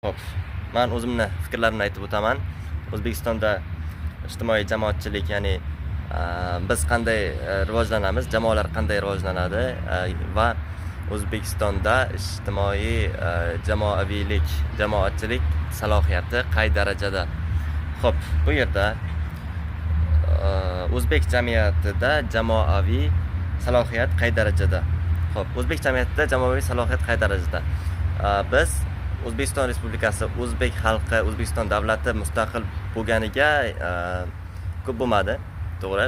Xo'p, men o'zimni fikrlarimni aytib o'taman. O'zbekistonda ijtimoiy jamoatchilik, ya'ni biz qanday rivojlanamiz, jamoalar qanday rivojlanadi va O'zbekistonda ijtimoiy jamoaviylik, jamoatchilik salohiyati qay darajada? Xo'p, bu yerda o'zbek jamiyatida jamoaviy salohiyat qay darajada? Xo'p, o'zbek jamiyatida jamoaviy salohiyat qay darajada? Biz O'zbekiston Respublikasi, o'zbek xalqi, O'zbekiston davlati mustaqil bo'lganiga ko'p bo'lmadi, to'g'ri,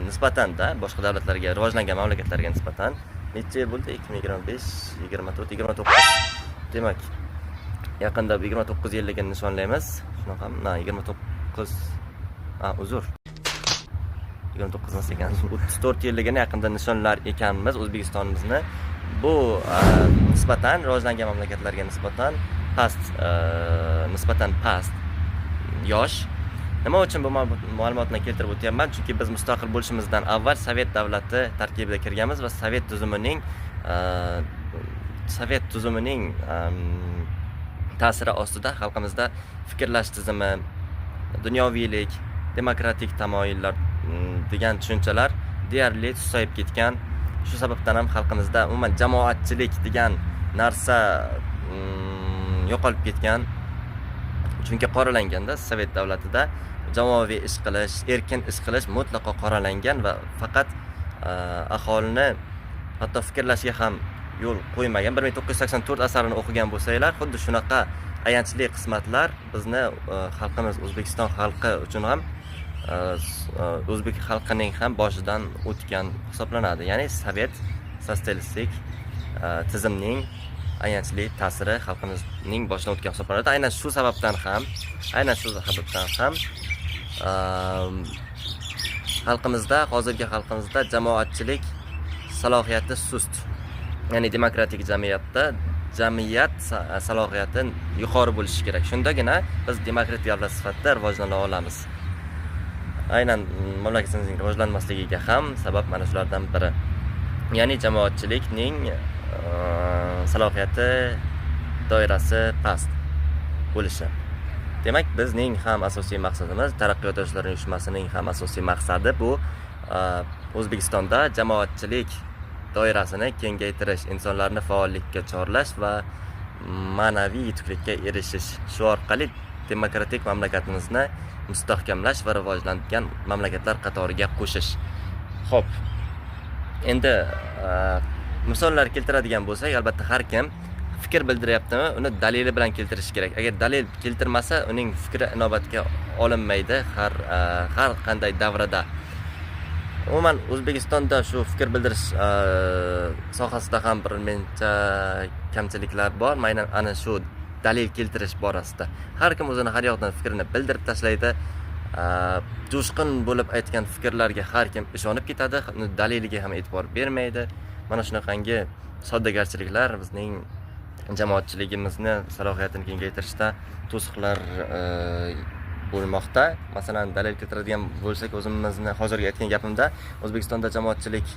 nisbatan-da boshqa davlatlarga, rivojlangan mamlakatlarga nisbatan necha yil bo'ldi? 2025, 24, 29. Demak, yaqinda 29 yilligini nishonlaymiz. Shunaqami? 29. Uzr. 29 emas ekan. 34 yilligini yaqinda nishonlar ekanmiz O'zbekistonimizni. Bu nisbatan rivojlangan mamlakatlarga nisbatan past yosh. Nima uchun bu ma'lumotni keltirib o'tyapman? Chunki biz mustaqil bo'lishimizdan avval Sovet davlati tarkibiga kirganmiz va Sovet tuzumining ta'siri ostida xalqimizda fikrlash tizimi, dunyoviylik, demokratik tamoyillar degan tushunchalar deyarli susayib ketgan. Shu sababdan ham xalqimizda umuman jamoatchilik degan narsa yo'qolib ketgan. Chunki qoralanganda Sovet davlatida jamoaviy ish qilish, erkin ish qilish mutlaqo qoralangan va faqat aholini hatto fikrlashga ham yo'l qo'ymagan. 1984 asarini o'qigan bo'lsanglar, xuddi shunaqa ayanchli qismatlar bizni xalqimiz, O'zbekiston xalqi uchun ham o'zbek xalqining ham boshidan o'tgan hisoblanadi. Ya'ni Sovet sotsialistik tizimning ayanchli ta'siri xalqimizning boshidan o'tgan hisoblanadi. Aynan shu sababdan ham hozirgi xalqimizda jamoatchilik salohiyati sust. Ya'ni demokratik jamiyatda jamiyat salohiyati yuqori bo'lishi kerak. Shundagina biz demokratik davlat sifatida rivojlana olamiz. Aynan mamlakatimizning rivojlanmasligiga ham sabab mana shulardan biri. Ya'ni jamoatchilikning salohiyati, doirasi past bo'lishi. Demak, bizning ham asosiy maqsadimiz, Taraqqiyot yoshlar uyushmasining ham asosiy maqsadi bu O'zbekistonda jamoatchilik doirasini kengaytirish, insonlarni faollikka chorlash va ma'naviy yutuqlikka erishish. Shu orqali demokratik mamlakatimizni mustahkamlash va rivojlangan mamlakatlar qatoriga qo'shish. Xo'p. Endi misollar keltiradigan bo'lsak, albatta har kim fikr bildiryaptimi, uni dalili bilan keltirish kerak. Agar dalil keltirmasa, uning fikri inobatga olinmaydi har qanday davrada. Umuman O'zbekistonda shu fikr bildirish sohasida ham bir mencha kamchiliklar bor. Aynan ana shu dalil keltirish borasida. Har kim o'zini har yoqdan fikrini bildirib tashlaydi. Jo'shqin bo'lib aytgan fikrlarga har kim ishonib ketadi, daliliga ham e'tibor bermaydi. Mana shunaqangi soddagarchiliklar bizning jamoatchiligimizni salohiyatini kengaytirishda to'siqlar bo'lmoqda. Masalan, dalil keltiradigan bo'lsak, o'zimizni hozirgi aytgan gapimda O'zbekistonda jamoatchilik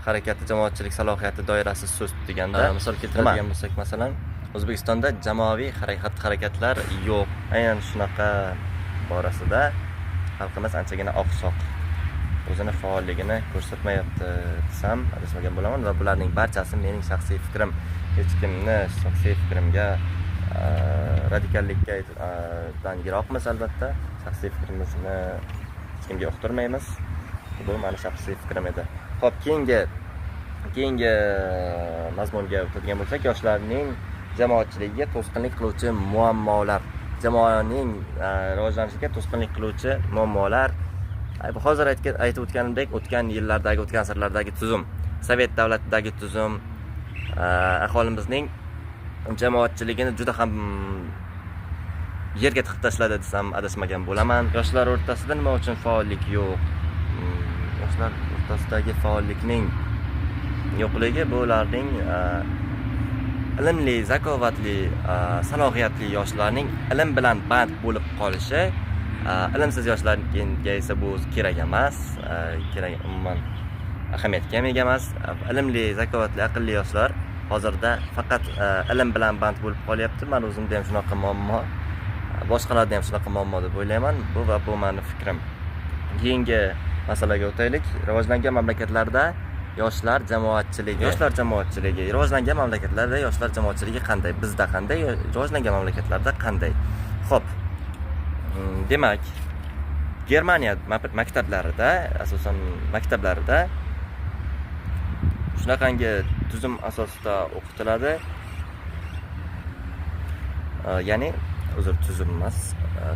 harakati, jamoatchilik salohiyati doirasi sust deganda misol keltiradigan bo'lsak, masalan, O'zbekistonda jamoaviy harakatlar yo'q. Aynan shunaqa borasida xalqimiz anchagina oqsoq, o'zini faolligini ko'rsatmayapti desam adashmagan bo'laman va bularning barchasi mening shaxsiy fikrim. Hech kimni shaxsiy fikrimga radikallikka yiroqmiz albatta. Shaxsiy fikrimizni hech kimga uqtirmaymiz. Bu meni shaxsiy fikrim edi. Xo'p, keyingi mazmunga o'tadigan bo'lsak, yoshlarning jamoatchiligiga to'sqinlik qiluvchi muammolar, jamoaning rivojlanishiga to'sqinlik qiluvchi muammolar. Hozir aytib o'tganimdek, o'tgan yillardagi, o'tgan asrlardagi tuzum, Sovet davlatidagi tuzum aholimizning jamoatchiligini juda ham yerga tiqib tashladi desam adashmagan bo'laman. Yoshlar o'rtasida nima uchun faollik yo'q? Yoshlar o'rtasidagi faollikning yo'qligi bu ularning ilmli, zakovatli, salohiyatli yoshlarning ilm bilan band bo'lib qolishi, ilmsiz yoshlarga esa bu kerak emas, umuman ahamiyatga ega emas. Ilmli, zakovatli, aqlli yoshlar hozirda faqat ilm bilan band bo'lib qolyapti. Men o'zimda ham shunaqa muammo, boshqalarda ham shunaqa muammo deb o'ylayman. Bu meni fikrim. Keyingi masalaga o'taylik. Rivojlangan mamlakatlarda yoshlar jamoatchiligi rivojlangan mamlakatlarda yoshlar jamoatchiligi qanday? Bizda qanday? Rivojlangan mamlakatlarda qanday? Xo'p. Demak, Germaniya maktablarida, asosan maktablarida shunaqangi tuzum asosida o'qitiladi. Ya'ni tuzum emas.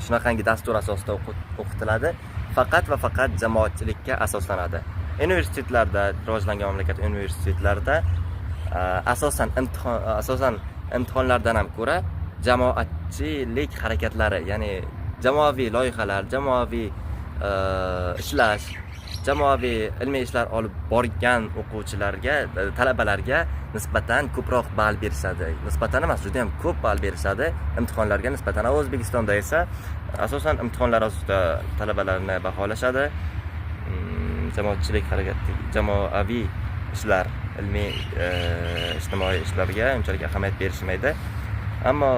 Shunaqangi dastur asosida o'qitiladi. Faqat va faqat jamoatchilikka asoslanadi. Universitetlarda, rivojlangan mamlakat universitetlarida asosan imtihonlardan ham ko'ra jamoatchilik harakatlari, ya'ni jamoaviy loyihalar, jamoaviy ishlash, jamoaviy ilmiy ishlar olib borgan o'quvchilarga, talabalarga nisbatan ko'proq ball berishadi. Nisbatan emas, juda ham ko'p ball berishadi imtihonlarga nisbatan. O'zbekistonda esa asosan imtihonlar asosida talabalarni baholashadi. Jamoatchilik harakati, jamoaviy ishlar, ilmiy, ijtimoiy ishlarga unchalik ahamiyat berishmaydi. Ammo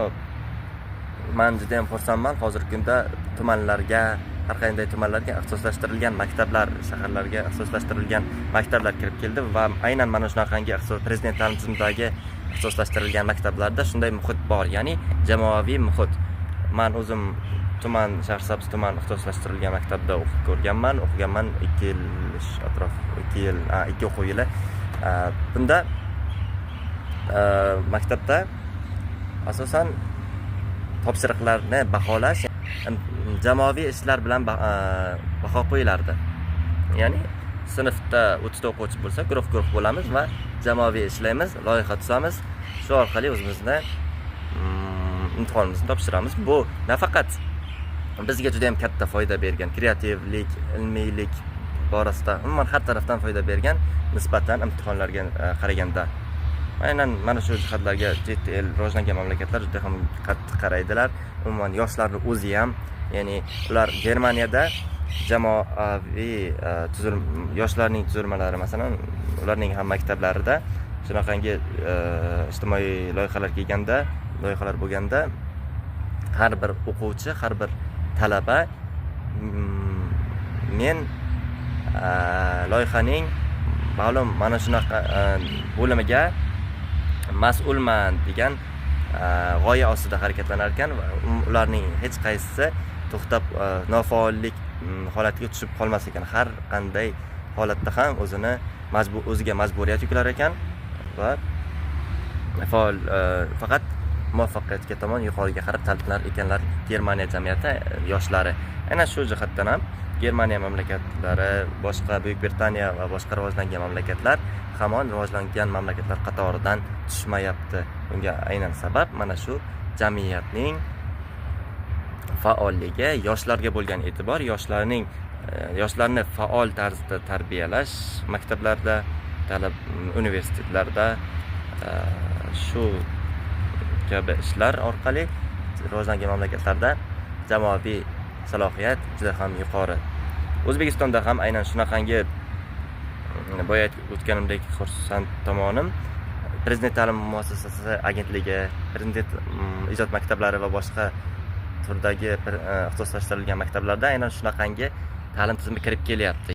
men juda ham xursandman, hozirgi kunda tumanlarga, har qanday tumanlarga ixtisoslashtirilgan maktablar, shaharlarga ixtisoslashtirilgan maktablar kirib keldi va aynan mana shunaqangi prezident ta'lim tizimidagi ixtisoslashtirilgan maktablarda shunday muhit bor, ya'ni jamoaviy muhit. Men o'zim Shahrisabz tuman ixtisoslashtirilgan maktabda o'qiganman 2 yil atrof, 2 o'quv yili. Bunda maktabda asosan topshiriqlarni baholash jamoaviy ishlar bilan baho qo'yilardi. Ya'ni sinfda 30 ta o'quvchi bo'lsa, guruh bo'lamiz va jamoaviy ishlaymiz, loyiha tuzamiz. Shu orqali o'zimizni imtihonimizni topshiramiz. Bu nafaqat bizga juda ham katta foyda bergan, kreativlik, ilmiylik borasida umuman har tarafdan foyda bergan nisbatan imtihonlarga qaraganda. Aynan mana shu jihatlarga chet el rivojlangan mamlakatlar juda ham qattiq qaraydilar. Umuman yoshlarning o'zi ham, ya'ni ular Germaniyada jamoaviy yoshlarning tuzilmalari, masalan, ularning ham maktablarida shunaqangi ijtimoiy loyihalar bo'lganda har bir o'quvchi, har bir talaba men loyihaning ma'lum mana shunaqa bo'limiga mas'ulman degan g'oya ostida harakatlanar ekan va ularning hech qaysisi to'xtab nofaollik holatiga tushib qolmas ekan. Har qanday holatda ham o'ziga majburiyat yuklar ekan va faol faqat muvaffaqiyatga tomon yuqoriga qarab talpinar ekanlar Germaniya jamiyati yoshlari. Aynan shu jihatdan ham Germaniya mamlakatlari, boshqa Buyuk Britaniya va boshqa rivojlangan mamlakatlar hamon rivojlangan mamlakatlar qatoridan tushmayapti. Bunga aynan sabab mana shu jamiyatning faolligi, yoshlarga bo'lgan e'tibor, yoshlarni faol tarzda tarbiyalash maktablarda, universitetlarda shu kabi ishlar orqali rivojlangan mamlakatlarda jamoaviy salohiyat juda ham yuqori. O'zbekistonda ham aynan shunaqangi boya o'tganimdek xursand tomonim Prezident ta'lim muassasasi agentligi, Prezident ijod maktablari va boshqa turdagi ixtisoslashtirilgan maktablarda aynan shunaqangi ta'lim tizimi kirib kelyapti.